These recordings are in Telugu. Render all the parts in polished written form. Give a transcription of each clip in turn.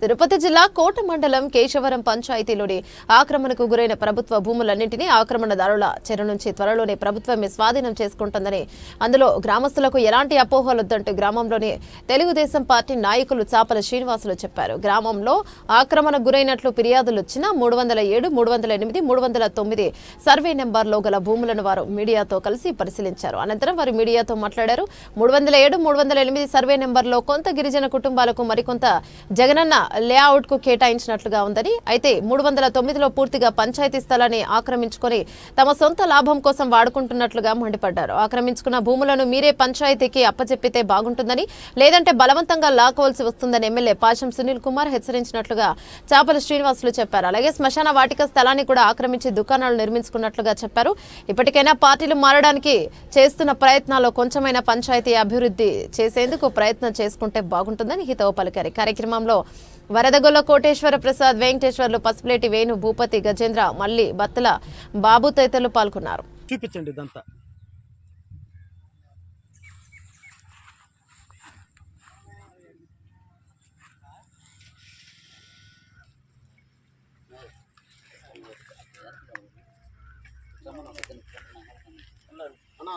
తిరుపతి జిల్లా కోట మండలం కేశవరం పంచాయతీలోని ఆక్రమణకు గురైన ప్రభుత్వ భూములన్నింటినీ ఆక్రమణదారుల చెర నుంచి త్వరలోనే ప్రభుత్వమే స్వాధీనం చేసుకుంటుందని, అందులో గ్రామస్తులకు ఎలాంటి అపోహలొద్దంటూ గ్రామంలోని తెలుగుదేశం పార్టీ నాయకులు చాపల శ్రీనివాసులు చెప్పారు. గ్రామంలో ఆక్రమణకు గురైనట్లు ఫిర్యాదులొచ్చిన 307, 308, 309 సర్వే నెంబర్లో గల భూములను వారు మీడియాతో కలిసి పరిశీలించారు. అనంతరం వారు మీడియాతో మాట్లాడారు. 307, 308 సర్వే నెంబర్లో కొంత గిరిజన కుటుంబాలకు మరికొంత జగనన్న లేఅవుట్ కు కేటాయించినట్లుగా ఉందని, అయితే 309లో పూర్తిగా పంచాయతీ స్థలాన్ని ఆక్రమించుకొని తమ సొంత లాభం కోసం వాడుకుంటున్నట్లుగా మండిపడ్డారు. ఆక్రమించుకున్న భూములను మీరే పంచాయతీకి అప్పచెప్పితే బాగుంటుందని, లేదంటే బలవంతంగా లాక్కోవాల్సి వస్తుందని ఎమ్మెల్యే పాశం సునీల్ కుమార్ హెచ్చరించినట్లుగా చాపల శ్రీనివాసులు చెప్పారు. అలాగే శ్మశాన వాటిక స్థలాన్ని కూడా ఆక్రమించి దుకాణాలు నిర్మించుకున్నట్లుగా చెప్పారు. ఇప్పటికైనా పార్టీలు మారడానికి చేస్తున్న ప్రయత్నాల్లో కొంచెమైనా పంచాయతీ అభివృద్ధి చేసేందుకు ప్రయత్నం చేసుకుంటే బాగుంటుందని హితవు పలికారు. కార్యక్రమంలో వరదగొల్ల కోటేశ్వర ప్రసాద్, వెంకటేశ్వర్లు, పసుపులేటి వేణు, భూపతి, గజేంద్ర, మల్లి, బత్తల బాబు తదితరులు పాల్గొన్నారు. చూపించండి ఇదంతా.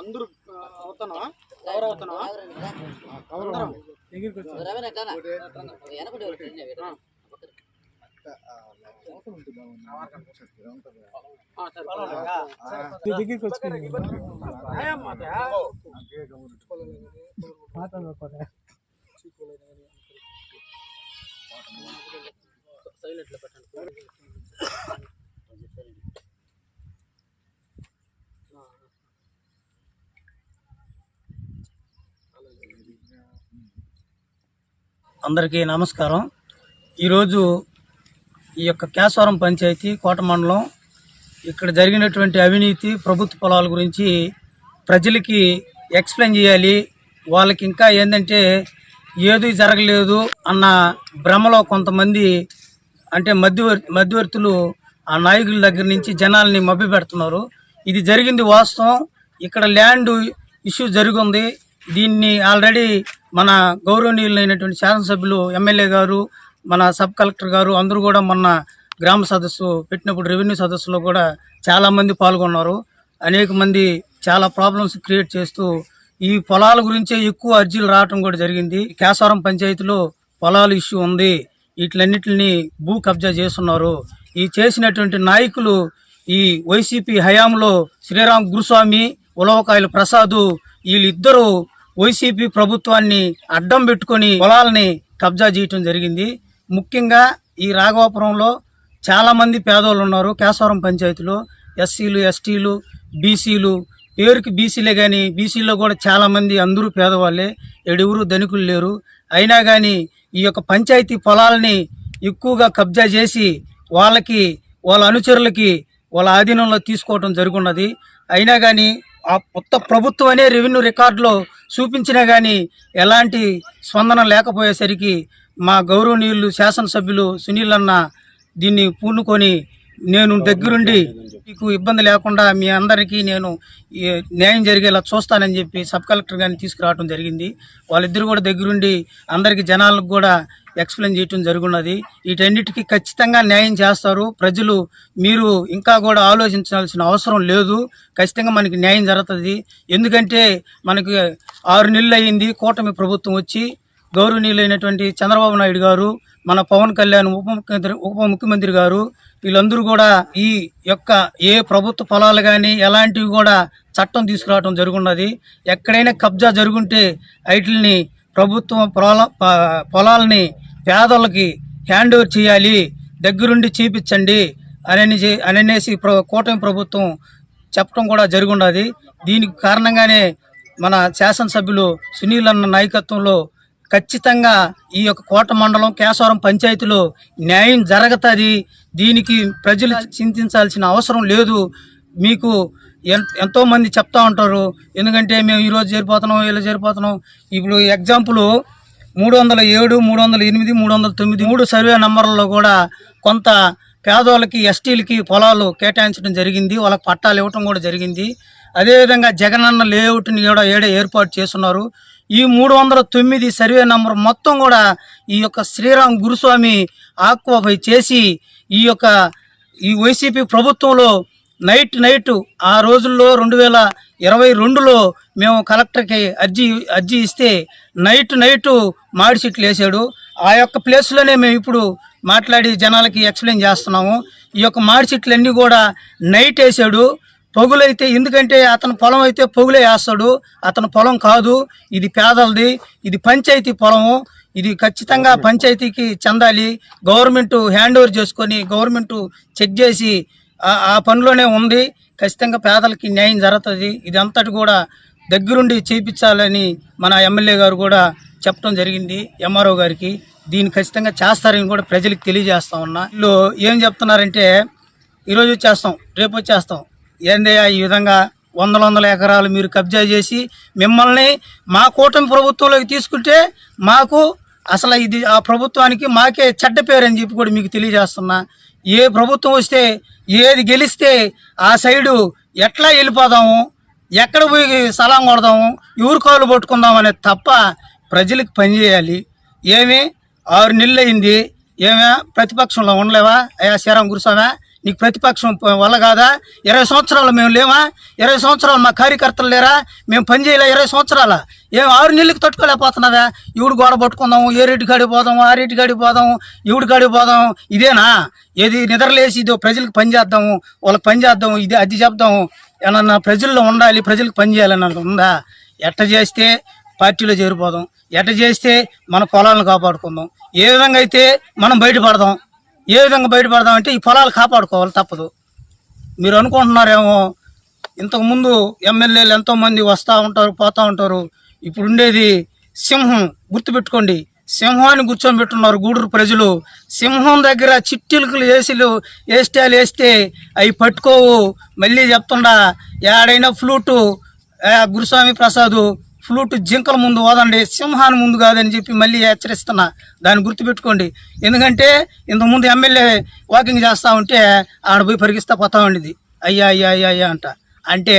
అందరూ అవుతున్నావా? ఎవరు అవుతున్నావా? దగ్గరికి వచ్చి సైలెంట్లో పెట్టండి. అందరికీ నమస్కారం. ఈరోజు ఈ యొక్క కేశవరం పంచాయతీ కోట మండలం ఇక్కడ జరిగినటువంటి అవినీతి ప్రభుత్వ పొలాల గురించి ప్రజలకి ఎక్స్ప్లెయిన్ చేయాలి. వాళ్ళకి ఇంకా ఏంటంటే ఏది జరగలేదు అన్న భ్రమలో కొంతమంది అంటే మధ్యవర్తులు ఆ నాయకుల దగ్గర నుంచి జనాల్ని మభ్య పెడుతున్నారు. ఇది జరిగింది వాస్తవం. ఇక్కడ ల్యాండ్ ఇష్యూ జరిగింది. దీన్ని ఆల్రెడీ మన గౌరవనీయులైనటువంటి శాసనసభ్యులు, ఎమ్మెల్యే గారు, మన సబ్ కలెక్టర్ గారు అందరూ కూడా మొన్న గ్రామ సదస్సు పెట్టినప్పుడు రెవెన్యూ సదస్సులో కూడా చాలామంది పాల్గొన్నారు. అనేక మంది చాలా ప్రాబ్లమ్స్ క్రియేట్ చేస్తూ ఈ పొలాల గురించే ఎక్కువ అర్జీలు రావడం కూడా జరిగింది. కేశవరం పంచాయతీలో పొలాల ఇష్యూ ఉంది, వీటిలన్నిటిని భూ కబ్జా చేస్తున్నారు. ఈ చేసినటువంటి నాయకులు ఈ వైసీపీ హయాంలో శ్రీరామ్ గురుస్వామి, ఉలవకాయల ప్రసాద్ వీళ్ళిద్దరూ వైసీపీ ప్రభుత్వాన్ని అడ్డం పెట్టుకొని పొలాలని కబ్జా చేయటం జరిగింది. ముఖ్యంగా ఈ రాఘవాపురంలో చాలామంది పేదోళ్ళు ఉన్నారు. కేశవరం పంచాయతీలో ఎస్సీలు, ఎస్టీలు, బీసీలు, పేరుకి బీసీలే కానీ బీసీలో కూడా చాలామంది అందరూ పేదవాళ్ళే, ఎవరు ధనికులు లేరు. అయినా కానీ ఈ యొక్క పంచాయతీ పొలాలని ఎక్కువగా కబ్జా చేసి వాళ్ళ అనుచరులకి వాళ్ళ ఆధీనంలో తీసుకోవడం జరుగున్నది. అయినా కానీ ఆ కొత్త ప్రభుత్వం అనే రెవెన్యూ రికార్డులో చూపించినా కానీ ఎలాంటి స్పందన లేకపోయేసరికి మా గౌరవనీయులు శాసనసభ్యులు సునీల్ అన్న దీన్ని పూనుకొని నేను దగ్గరుండి మీకు ఇబ్బంది లేకుండా మీ అందరికీ నేను న్యాయం జరిగేలా చూస్తానని చెప్పి సబ్ కలెక్టర్ గారిని తీసుకురావడం జరిగింది. వాళ్ళిద్దరు కూడా దగ్గరుండి అందరికీ జనాలకు కూడా ఎక్స్ప్లెయిన్ చేయటం జరుగున్నది. వీటన్నిటికీ ఖచ్చితంగా న్యాయం చేస్తారు ప్రజలు. మీరు ఇంకా కూడా ఆలోచించాల్సిన అవసరం లేదు. ఖచ్చితంగా మనకి న్యాయం జరుగుతుంది. ఎందుకంటే మనకి 6 నెలలు అయింది కూటమి ప్రభుత్వం వచ్చి. గౌరవనీయులైనటువంటి చంద్రబాబు నాయుడు గారు, మన పవన్ కళ్యాణ్ ఉప ముఖ్యమంత్రి గారు వీళ్ళందరూ కూడా ఈ యొక్క ఏ ప్రభుత్వ పొలాలు కానీ ఎలాంటివి కూడా చట్టం తీసుకురావడం జరుగున్నది. ఎక్కడైనా కబ్జా జరుగుంటే వాటిని ప్రభుత్వం పొలాలని పేదలకి హ్యాండ్ ఓవర్ చేయాలి, దగ్గరుండి చూపించండి అనేసి కూటమి ప్రభుత్వం చెప్పడం కూడా జరుగున్నది. దీనికి కారణంగానే మన శాసనసభ్యులు సునీల్ అన్న నాయకత్వంలో ఖచ్చితంగా ఈ యొక్క కోట మండలం కేశవరం పంచాయతీలో న్యాయం జరుగుతుంది. దీనికి ప్రజలు చింతించాల్సిన అవసరం లేదు. మీకు ఎంతోమంది చెప్తా ఉంటారు, ఎందుకంటే మేము ఈరోజు చేరిపోతున్నాం, ఇలా చేరిపోతున్నాం. ఇప్పుడు ఎగ్జాంపుల్ 307, 308, 309 3 సర్వే నంబర్లలో కూడా కొంత పేదోళ్ళకి, ఎస్టీలకి పొలాలు కేటాయించడం జరిగింది. వాళ్ళకి పట్టాలు ఇవ్వటం కూడా జరిగింది. అదేవిధంగా జగనన్న లేఅవుట్ని కూడా ఏర్పాటు చేస్తున్నారు. ఈ 309 సర్వే నంబర్ మొత్తం కూడా ఈ యొక్క శ్రీరామ్ గురుస్వామి ఆక్వాపై చేసి ఈ వైసీపీ ప్రభుత్వంలో నైట్ ఆ రోజుల్లో 2022లో మేము కలెక్టర్కి అర్జీ ఇస్తే నైట్ మాడి చెట్లు వేసాడు. ఆ యొక్క ప్లేస్లోనే మేము ఇప్పుడు మాట్లాడి జనాలకి ఎక్స్ప్లెయిన్ చేస్తున్నాము. ఈ యొక్క మాడి చెట్లన్నీ కూడా నైట్ వేసాడు. పొగులైతే, ఎందుకంటే అతని పొలం అయితే పొగులే వేస్తాడు, అతని పొలం కాదు, ఇది పేదలది, ఇది పంచాయతీ పొలము, ఇది ఖచ్చితంగా పంచాయతీకి చెందాలి. గవర్నమెంట్ హ్యాండ్ ఓవర్ చేసుకొని గవర్నమెంట్ చెక్ చేసి ఆ పనిలోనే ఉంది. ఖచ్చితంగా పేదలకి న్యాయం జరుగుతుంది. ఇది అంతటి కూడా దగ్గరుండి చేయించాలని మన ఎమ్మెల్యే గారు కూడా చెప్పడం జరిగింది ఎంఆర్ఓ గారికి. దీన్ని ఖచ్చితంగా చేస్తారని కూడా ప్రజలకు తెలియజేస్తా ఉన్నా. వీళ్ళు ఏం చెప్తున్నారంటే ఈరోజు వచ్చేస్తాం, రేపు వచ్చేస్తాం, ఏందయ్యా ఈ విధంగా వందల ఎకరాలు మీరు కబ్జా చేసి మిమ్మల్ని మా కూటమి ప్రభుత్వంలోకి తీసుకుంటే మాకు అసలు ఇది ఆ ప్రభుత్వానికి మాకే చెడ్డ పేరు అని చెప్పి కూడా మీకు తెలియజేస్తున్నా. ఏ ప్రభుత్వం వస్తే ఏది గెలిస్తే ఆ సైడు ఎట్లా వెళ్ళిపోదాము, ఎక్కడ పోయి సలాం కొడదాము, ఎవరు కాళ్ళు పట్టుకుందాం అనేది తప్ప ప్రజలకు పనిచేయాలి. ఏమి 6 నెలలు అయింది, ఏమే ప్రతిపక్షంలో ఉండలేవా అయ్యా శ్రీరామ్ గురుస్వామి? నీకు ప్రతిపక్షం వల్ల కాదా? 20 సంవత్సరాలు మేము లేవా? 20 సంవత్సరాలు మా కార్యకర్తలు లేరా? మేము పని చేయలే 20 సంవత్సరాల? ఏం 6 నెలలకు తట్టుకోలేకపోతున్నావా? ఎవడు గోడ పట్టుకుందాము, ఏ రెడ్డి కాడికి పోదాము, ఆ రెడ్డి కాడికి పోదాము, ఎవడి కాడికి పోదాము, ఇదేనా? ఏది నిద్రలేసి ఇదో ప్రజలకు పని చేద్దాము, వాళ్ళకి పని చేద్దాము, ఇది అది చెప్దాము, ఏమన్నా ప్రజల్లో ఉండాలి, ప్రజలకు పని చేయాలన్నది ఉందా? ఎట్ట చేస్తే పార్టీలో చేరిపోదాం, ఎట్ట చేస్తే మన పొలాలను కాపాడుకుందాం, ఏ విధంగా అయితే మనం బయటపడదాం, ఏ విధంగా బయటపడదాం అంటే ఈ పొలాలు కాపాడుకోవాలి, తప్పదు. మీరు అనుకుంటున్నారేమో ఇంతకుముందు ఎమ్మెల్యేలు ఎంతోమంది వస్తూ ఉంటారు, పోతూ ఉంటారు. ఇప్పుడు ఉండేది సింహం, గుర్తుపెట్టుకోండి. సింహాన్ని కూర్చొని పెట్టున్నారు గూడూరు ప్రజలు. సింహం దగ్గర చిట్టిలుకలు వేస్టాలు వేస్తే అవి పట్టుకోవు. మళ్ళీ చెప్తుండా, ఏడైనా ఫ్లూటు గురుస్వామి ప్రసాదు ఫ్లూట్ జింకల ముందు ఓదండి, సింహాన్ని ముందు కాదని చెప్పి మళ్ళీ హెచ్చరిస్తున్నా. దాన్ని గుర్తుపెట్టుకోండి. ఎందుకంటే ఇంతకుముందు ఎమ్మెల్యే వాకింగ్ చేస్తూ ఉంటే ఆడ పోయి పరిగిస్తా పోతా ఉండేది, అయ్యా అయ్యా అయ్యా అయ్యా అంట. అంటే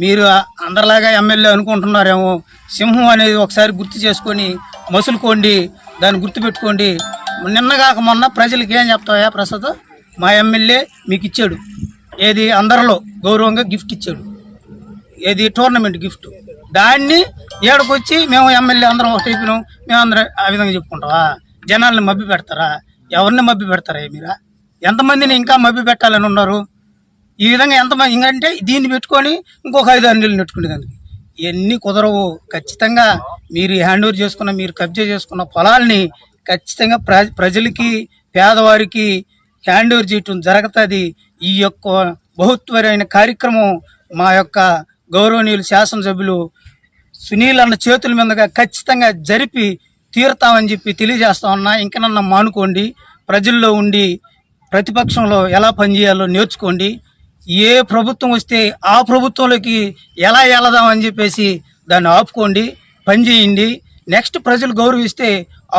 మీరు అందరిలాగా ఎమ్మెల్యే అనుకుంటున్నారేమో. సింహం అనేది ఒకసారి గుర్తు చేసుకొని మసులుకోండి, దాన్ని గుర్తుపెట్టుకోండి. నిన్నగాక మొన్న ప్రజలకి ఏం చెప్తావా ప్రసాద్? మా ఎమ్మెల్యే మీకు ఇచ్చాడు, ఏది అందరిలో గౌరవంగా గిఫ్ట్ ఇచ్చాడు, ఏది టోర్నమెంట్ గిఫ్ట్. దాన్ని ఏడకొచ్చి మేము ఎమ్మెల్యే అందరం ఒకటి అయిపోయినాం, మేము అందరం ఆ విధంగా చెప్పుకుంటావా? జనాల్ని మభ్య పెడతారా? ఎవరిని మభ్య పెడతారా? మీరా ఎంతమందిని ఇంకా మభ్య పెట్టాలని ఉన్నారు? ఈ విధంగా ఎంతమంది ఇంకంటే దీన్ని పెట్టుకొని ఇంకొక 5-6 నెలలు నెట్టుకునే దానికి ఇవన్నీ కుదరవు. ఖచ్చితంగా మీరు హ్యాండ్ ఓవర్ చేసుకున్న, మీరు కబ్జా చేసుకున్న పొలాల్ని ఖచ్చితంగా ప్రజలకి, పేదవారికి హ్యాండ్ ఓవర్ చేయటం జరుగుతుంది. ఈ యొక్క బహుత్వరైన కార్యక్రమం మా యొక్క గౌరవనీయులు శాసనసభ్యులు సునీల్ అన్న చేతుల మీదుగా ఖచ్చితంగా జరిపి తీరుతామని చెప్పి తెలియజేస్తా ఉన్నా. ఇంకనన్నా మానుకోండి, ప్రజల్లో ఉండి ప్రతిపక్షంలో ఎలా పనిచేయాలో నేర్చుకోండి. ఏ ప్రభుత్వం వస్తే ఆ ప్రభుత్వంలోకి ఎలా వెళదామని చెప్పేసి దాన్ని ఆపుకోండి, పని చేయండి. నెక్స్ట్ ప్రజలు గౌరవిస్తే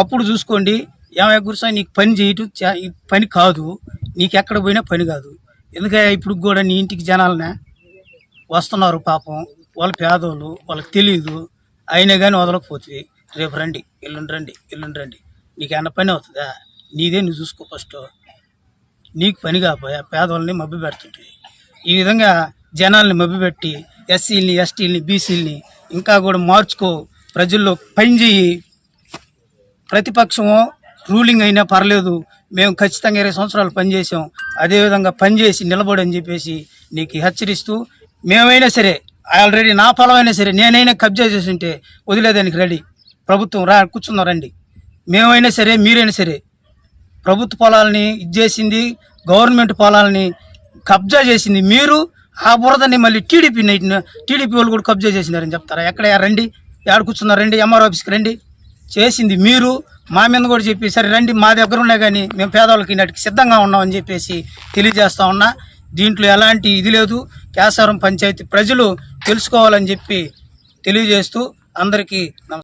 అప్పుడు చూసుకోండి. ఏమయ్య గురుస్వామి, నీకు పని చేయటం ఈ పని కాదు, నీకు ఎక్కడ పోయినా పని కాదు. ఎందుకంటే ఇప్పుడు కూడా నీ ఇంటికి జనాలనే వస్తున్నారు, పాపం వాళ్ళ పేదోళ్ళు, వాళ్ళకి తెలియదు, అయినా కానీ వదలకపోతుంది. రేపు రండి, ఎల్లుండి రండి, నీకు ఏమన్నా పని అవుతుందా? నీదే నువ్వు చూసుకో ఫస్ట్. నీకు పని కాకపోయా పేదవాళ్ళని మభ్య పెడుతుంటుంది. ఈ విధంగా జనాల్ని మభ్యపెట్టి ఎస్సీలని, ఎస్టీలని, బీసీలని ఇంకా కూడా మార్చుకో, ప్రజల్లో పని చేయి. ప్రతిపక్షమో రూలింగ్ అయినా పర్లేదు, మేము ఖచ్చితంగా 20 సంవత్సరాలు పనిచేసాం, అదేవిధంగా పనిచేసి నిలబడని చెప్పేసి నీకు హెచ్చరిస్తూ, మేమైనా సరే ఆల్రెడీ నా పొలమైనా సరే నేనైనా కబ్జా చేసి ఉంటే వదిలేదానికి రెడీ. ప్రభుత్వం కూర్చుందాం రండి. మేమైనా సరే మీరైనా సరే ప్రభుత్వ పొలాలని ఇచ్చేసింది, గవర్నమెంట్ పొలాలని కబ్జా చేసింది మీరు. ఆ బురదని మళ్ళీ టీడీపీ వాళ్ళు కూడా కబ్జా చేసినారని చెప్తారా? ఎక్కడ రండి, ఎక్కడ కూర్చున్నారు రండి, ఎంఆర్ఓ ఆఫీస్కి రండి. చేసింది మీరు, మా మీద కూడా చెప్పి సరే రండి, మా దగ్గర ఉన్నాయి కానీ మేము పేదవాళ్ళకి నాటికి సిద్ధంగా ఉన్నామని చెప్పేసి తెలియజేస్తా ఉన్నా. దీంట్లో ఎలాంటి ఇది లేదు. కేశవరం పంచాయతీ ప్రజలు తెలుసుకోవాలని చెప్పి తెలియజేస్తూ అందరికీ